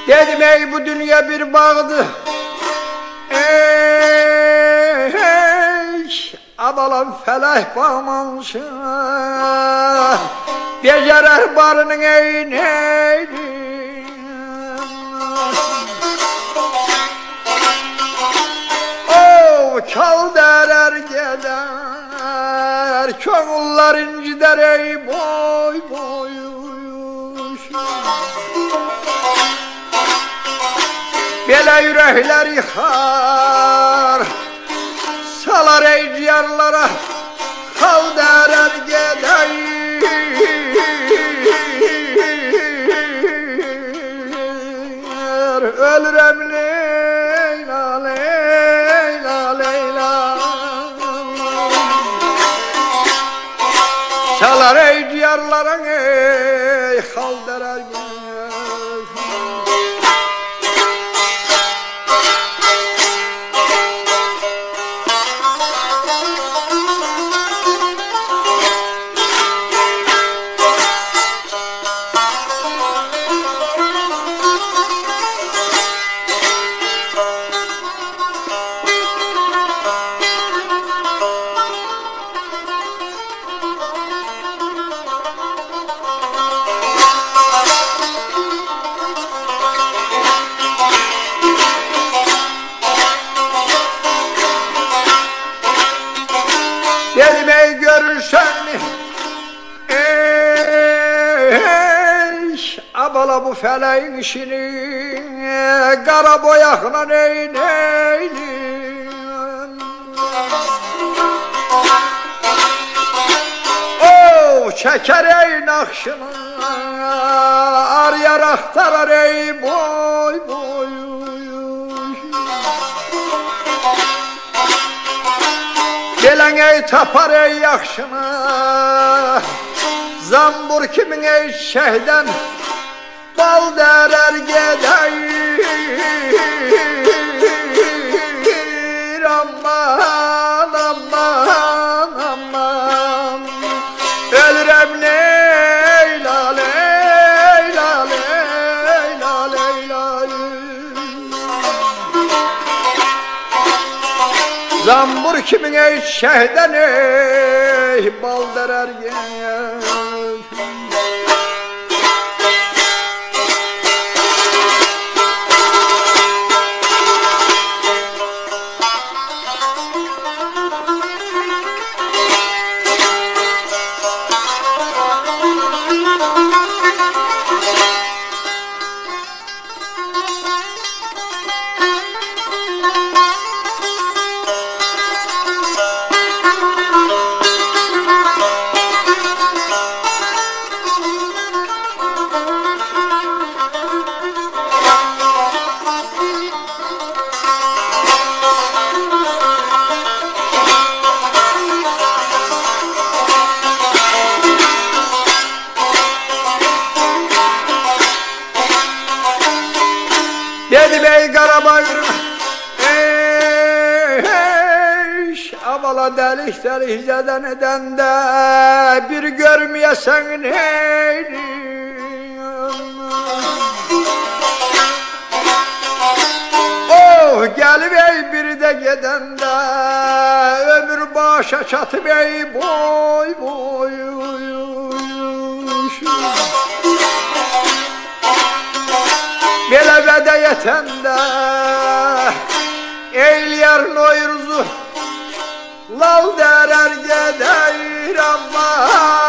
Dedim ey bu dünya bir bağdı, adalan feleh bağmansın, becerer barının eyneydi. Çal derer gider, köngüller incider ey boy boy. Belə yürekler yıkar, salar ey diyarlara, kal derer gider. Ölürem Leyla Leyla Leyla. Salar ey diyarlara, ey kal derer gider. Dedim ey görürsen mi? Abala bu feleğin işini, kara boyakla neyneydim. Çeker ey nakşını, arayarak tarar ey boy boy. Gelen ey tapar ey yakşını, zambur kimin ey şehden, bal derer gider. Aman aman aman, ölürem Leyla Leyla Leyla Leyla. Zambur kimin ey şehden ey, bal derer gider. Dedim ey karabayırım, avala delik delik zeden eden de bir görmeyesen neydi? Gelip ey biri de giden de ömür başa çatıp ey boy boy. Belə vədə yetəndə eyləyər noyruzu, lal derer gedeyir Allah.